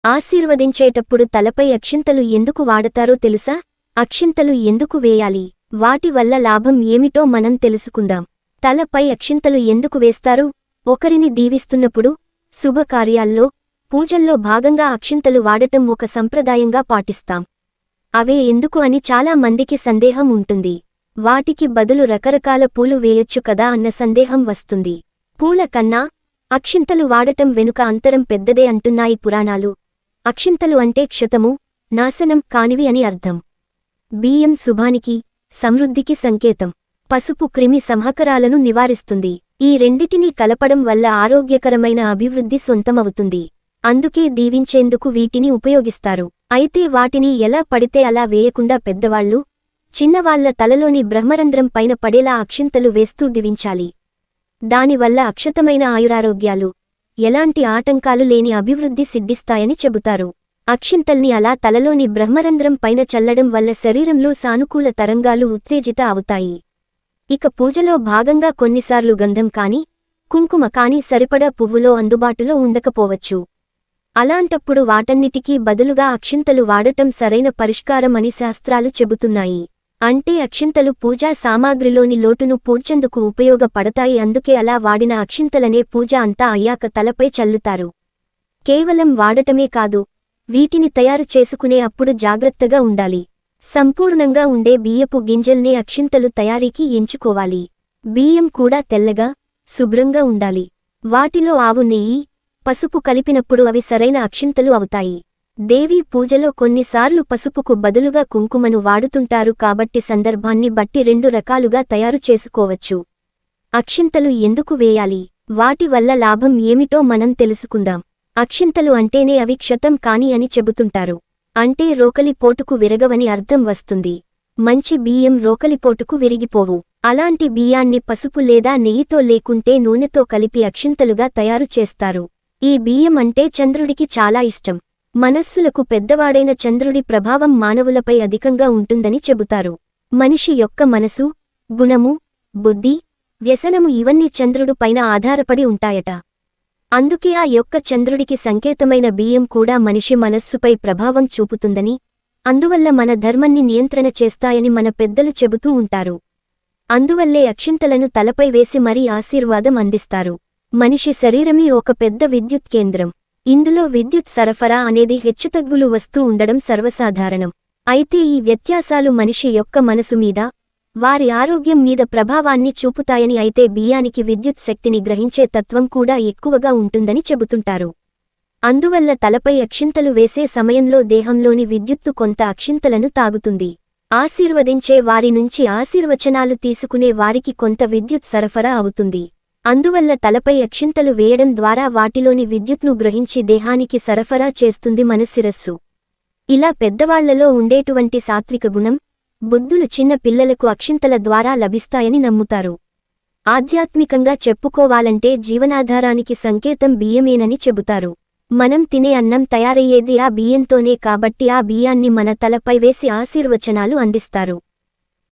ఆశీర్వదించేటప్పుడు తలపై అక్షింతలు ఎందుకు వాడతారో తెలుసా? అక్షింతలు ఎందుకు వేయాలి? వాటి వల్ల లాభం ఏమిటో మనం తెలుసుకుందాం. తలపై అక్షింతలు ఎందుకు వేస్తారు? ఒకరిని దీవిస్తున్నప్పుడు, శుభకార్యాల్లో, పూజల్లో భాగంగా అక్షింతలు వాడటం ఒక సంప్రదాయంగా పాటిస్తాం. అవే ఎందుకు అని చాలా మందికి సందేహం ఉంటుంది. వాటికి బదులు రకరకాల పూలు వేయొచ్చు కదా అన్న సందేహం వస్తుంది. పూల కన్నా అక్షింతలు వాడటం వెనుక అంతరం పెద్దదే అంటున్నాయి పురాణాలు. అక్షింతలు అంటే క్షతము, నాశనం కానివి అని అర్థం. బియ్యం శుభానికి, సమృద్ధికి సంకేతం. పసుపు క్రిమి సంహకరాలను నివారిస్తుంది. ఈ రెండిటినీ కలపడం వల్ల ఆరోగ్యకరమైన అభివృద్ధి సొంతమవుతుంది. అందుకే దీవించేందుకు వీటిని ఉపయోగిస్తారు. అయితే వాటిని ఎలా పడితే అలా వేయకుండా పెద్దవాళ్లు, చిన్నవాళ్ల తలలోని బ్రహ్మరంధ్రం పైన పడేలా అక్షింతలు వేస్తూ దీవించాలి. దానివల్ల అక్షతమైన ఆయురారోగ్యాలు, ఎలాంటి ఆటంకాలు లేని అభివృద్ధి సిద్ధిస్తాయని చెబుతారు. అక్షింతల్ని అలా తలలోని బ్రహ్మరంధ్రం పైన చల్లడం వల్ల శరీరంలో సానుకూల తరంగాలు ఉత్తేజిత అవుతాయి. ఇక పూజలో భాగంగా కొన్నిసార్లు గంధం కాని, కుంకుమ కాని సరిపడా పువ్వులో అందుబాటులో ఉండకపోవచ్చు. అలాంటప్పుడు వాటన్నిటికీ బదులుగా అక్షింతలు వాడటం సరైన పరిష్కారం అని శాస్త్రాలు చెబుతున్నాయి. అంటే అక్షింతలు పూజా సామాగ్రిలోని లోటును పూడ్చేందుకు ఉపయోగపడతాయి. అందుకే అలా వాడిన అక్షింతలనే పూజ అంతా అయ్యాక తలపై చల్లుతారు. కేవలం వాడటమే కాదు, వీటిని తయారు చేసుకునే అప్పుడు జాగ్రత్తగా ఉండాలి. సంపూర్ణంగా ఉండే బియ్యపు గింజల్నే అక్షింతలు తయారీకి ఎంచుకోవాలి. బియ్యం కూడా తెల్లగా, శుభ్రంగా ఉండాలి. వాటిలో ఆవు నెయ్యి, పసుపు కలిపినప్పుడు అవి సరైన అక్షింతలు అవుతాయి. దేవీ పూజలో కొన్నిసార్లు పసుపుకు బదులుగా కుంకుమను వాడుతుంటారు కాబట్టి సందర్భాన్ని బట్టి రెండు రకాలుగా తయారు చేసుకోవచ్చు. అక్షింతలు ఎందుకు వేయాలి? వాటి వల్ల లాభం ఏమిటో మనం తెలుసుకుందాం. అక్షింతలు అంటేనే అవి క్షతం కాని అని చెబుతుంటారు. అంటే రోకలిపోటుకు విరగవని అర్థం వస్తుంది. మంచి బియ్యం రోకలిపోటుకు విరిగిపోవు. అలాంటి బియ్యాన్ని పసుపు లేదా నెయ్యితో లేకుంటే నూనెతో కలిపి అక్షింతలుగా తయారు చేస్తారు. ఈ బియ్యం అంటే చంద్రుడికి చాలా ఇష్టం. మనస్సులకు పెద్దవాడైన చంద్రుడి ప్రభావం మానవులపై అధికంగా ఉంటుందని చెబుతారు. మనిషి యొక్క మనసు, గుణము, బుద్ధి, వ్యసనము ఇవన్నీ చంద్రుడు పైన ఆధారపడి ఉంటాయట. అందుకే ఆ యొక్క చంద్రుడికి సంకేతమైన బియ్యం కూడా మనిషి మనస్సుపై ప్రభావం చూపుతుందని, అందువల్ల మన ధర్మాన్ని నియంత్రణ చేస్తాయని మన పెద్దలు చెబుతూ ఉంటారు. అందువల్లే అక్షింతలను తలపై వేసి మరీ ఆశీర్వాదం అందిస్తారు. మనిషి శరీరమే ఒక పెద్ద విద్యుత్ కేంద్రం. ఇందులో విద్యుత్ సరఫరా అనేది హెచ్చుతగ్గులు వస్తూ ఉండడం సర్వసాధారణం. అయితే ఈ వ్యత్యాసాలు మనిషి యొక్క మనసు మీద, వారి ఆరోగ్యం మీద ప్రభావాన్ని చూపుతాయని. అయితే బియ్యానికి విద్యుత్ శక్తిని గ్రహించే తత్వం కూడా ఎక్కువగా ఉంటుందని చెబుతుంటారు. అందువల్ల తలపై అక్షింతలు వేసే సమయంలో దేహంలోని విద్యుత్తు కొంత అక్షింతలను తాగుతుంది. ఆశీర్వదించే వారి నుంచి ఆశీర్వచనాలు తీసుకునే వారికి కొంత విద్యుత్ సరఫరా అవుతుంది. అందువల్ల తలపై అక్షింతలు వేయడం ద్వారా వాటిలోని విద్యుత్ను గ్రహించి దేహానికి సరఫరా చేస్తుంది మన శిరస్సు. ఇలా పెద్దవాళ్లలో ఉండేటువంటి సాత్విక గుణం, బుద్ధులు చిన్న పిల్లలకు అక్షింతల ద్వారా లభిస్తాయని నమ్ముతారు. ఆధ్యాత్మికంగా చెప్పుకోవాలంటే జీవనాధారానికి సంకేతం బియ్యమేనని చెబుతారు. మనం తినే అన్నం తయారయ్యేది ఆ బియ్యంతోనే కాబట్టి ఆ బియ్యాన్ని మన తలపై వేసి ఆశీర్వచనాలు అందిస్తారు.